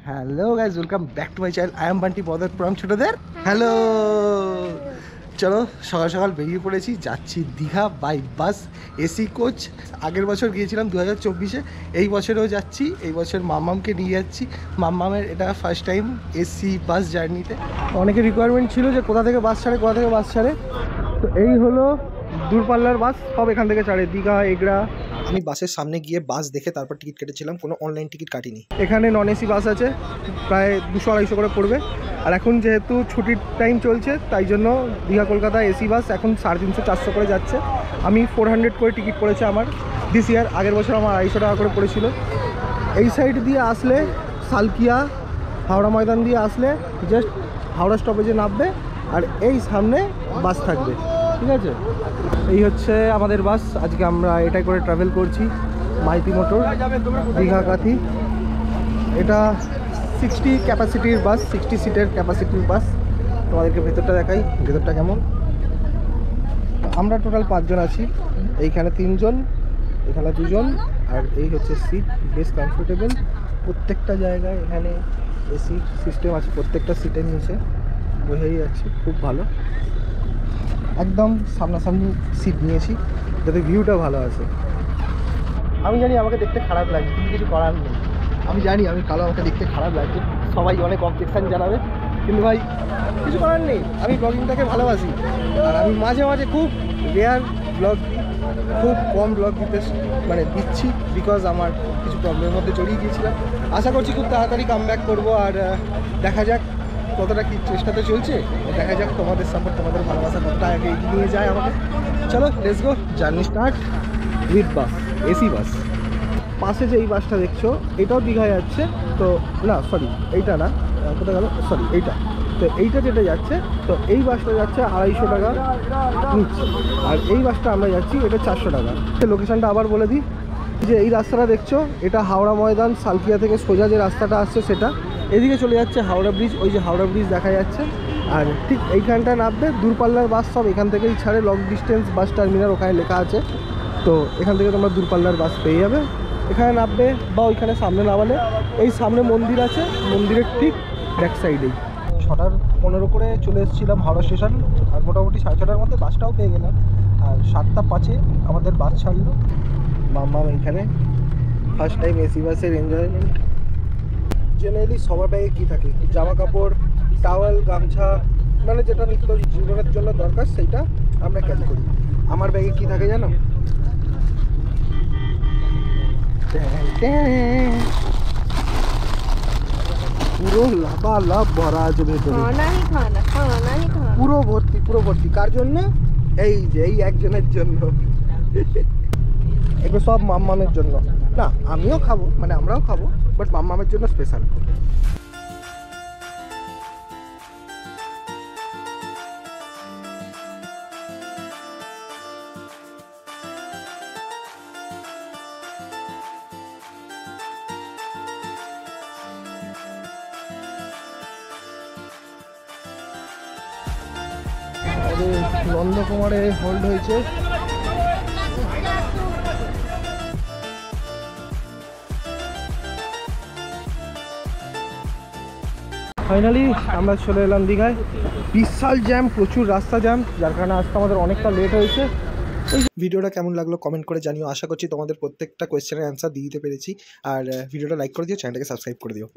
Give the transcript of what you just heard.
Hello guys, welcome back to my channel. I am Bunty বদর প্রম ছোটদের। হ্যালো, চলো সকাল সকাল বেরিয়ে পড়েছি, যাচ্ছি Digha by bus, AC coach. আগের বছর গিয়েছিলাম 2024-এ, এই বছরেও যাচ্ছি। এই বছর মাম্মামকে নিয়ে যাচ্ছি। মাম্মামের এটা ফার্স্ট টাইম এসি বাস জার্নিতে। অনেকের রিকোয়ারমেন্ট ছিল যে কোথা থেকে বাস ছাড়ে, তো এই হলো দূরপাল্লার বাস, সব এখান থেকে ছাড়ে, দীঘা, এগরা। আমি বাসের সামনে গিয়ে বাস দেখে তারপর টিকিট কেটেছিলাম, কোনো অনলাইন টিকিট কাটিনি। এখানে নন এসি বাস আছে, প্রায় 200-250 করে পড়বে। আর এখন যেহেতু ছুটির টাইম চলছে, তাই জন্য দীঘা কলকাতা এসি বাস এখন 350-400 করে যাচ্ছে। আমি 400 করে টিকিট পড়েছে আমার দিস ইয়ার। আগের বছর আমার 250 টাকা করে পড়েছিল। এই সাইড দিয়ে আসলে সালকিয়া, হাওড়া ময়দান দিয়ে আসলে জাস্ট হাওড়া স্টপেজে নামবে, আর এই সামনে বাস থাকবে, ঠিক আছে? এই হচ্ছে আমাদের বাস। আজকে আমরা এটাই করে ট্রাভেল করছি, মাইতি মোটর, দীঘা কাথি। এটা 60 ক্যাপাসিটির বাস, 60 সিটের ক্যাপাসিটির বাস। তোমাদেরকে ভেতরটা দেখাই, ভেতরটা কেমন। আমরা টোটাল 5 জন আছি, এইখানে 3 জন, এখানে 2 জন, আর এই হচ্ছে সিট। বেশ কমফোর্টেবল, প্রত্যেকটা জায়গায় এখানে এসি সিস্টেম আছে, প্রত্যেকটা সিটের নিচে বসেই যাচ্ছি, খুব ভালো। একদম সামনাসামনি সিট নিয়েছি যাতে ভিউটা ভালো আছে। আমি জানি আমাকে দেখতে খারাপ লাগছে, কিন্তু কিছু করার নেই। আমি জানি আমি কালো, আমাকে দেখতে খারাপ লাগছে, সবাই অনেক অবজেকশান জানাবে, কিন্তু ভাই কিছু করার নেই। আমি ব্লগিংটাকে ভালোবাসি, আর আমি মাঝে মাঝে খুব রেয়ার ব্লগ দিই, খুব কম ব্লগ দিচ্ছি, বিকজ আমার কিছু প্রবলেমের মধ্যে জড়িয়ে গিয়েছিলাম। আশা করছি খুব তাড়াতাড়ি কামব্যাক করবো, আর দেখা যাক কতটা কি চেষ্টাতে চলছে, দেখা যাক তোমাদের সাপোর্ট, তোমাদের ভালোবাসা কতটা আগে এগিয়ে নিয়ে যায় আমাকে। চলো let's go, journey start with bus, AC bus. পাশে যে এই বাসটা দেখছো, এটাও দীঘায় যাচ্ছে। তো না, সরি, এইটা না, কোথায় গেল, সরি, এইটা। তো এইটা যেটা যাচ্ছে, তো এই বাসটা যাচ্ছে 250 টাকা নিচ্ছে, আর এই বাসটা আমরা যাচ্ছি, এটা 400 টাকা। লোকেশানটা আবার বলে দিই, যে এই রাস্তাটা দেখছো, এটা হাওড়া ময়দান, সালকিয়া থেকে সোজা যে রাস্তাটা আসছে সেটা, এদিকে চলে যাচ্ছে হাওড়া ব্রিজ। ওই যে হাওড়া ব্রিজ দেখা যাচ্ছে, আর ঠিক এইখানটা নামবে। দূরপাল্লার বাস সব এখান থেকেই ছাড়ে, লং ডিস্টেন্স বাস টার্মিনাল ওখানে লেখা আছে। তো এখান থেকে তোমরা দূরপাল্লার বাস পেয়ে যাবে, এখানে নামবে, বা ওইখানে সামনে নামালে এই সামনে মন্দির আছে, মন্দিরের ঠিক ব্যাক সাইডেই। 6:15 করে চলে এসেছিলাম হাওড়া স্টেশন, আর মোটামুটি 6:30টার মধ্যে বাসটাও পেয়ে গেলাম। আর 7:05 আমাদের বাস ছাড়লো। মাম্মাম এইখানে ফার্স্ট টাইম এসি বাসের এনজয়মেন্ট। জেনারেলি সবার ব্যাগে কী থাকে, জামা কাপড়, টাওয়েল, গামছা, মানে যেটা নিত্য জীবনের জন্য দরকার, সেইটা আমরা ক্যারি করি। আমার ব্যাগে কী থাকে জানো? পুরো লাভ ভরা আছে ভেতরে, পুরো ভর্তি। কার জন্য? এই যে এই একজনের জন্য। এগুলো সব মাম্মামের জন্য না, আমিও খাবো, মানে আমরাও খাবো, বাট মাম্মামের জন্য স্পেশাল। নন্দকুমারে হোল্ড হয়েছে। ফাইনালি আমরা চলে এলাম দীঘায়। বিশাল জ্যাম, প্রচুর রাস্তা জ্যাম, যার কারণে আজকে আমাদের অনেকটা লেট হয়েছে। ভিডিওটা কেমন লাগলো কমেন্ট করে জানিও। আশা করছি তোমাদের প্রত্যেকটা কোয়েশ্চেনের অ্যান্সার দিয়ে দিতে পেরেছি। আর ভিডিওটা লাইক করে দিও, চ্যানেলটাকে সাবস্ক্রাইব করে দিও।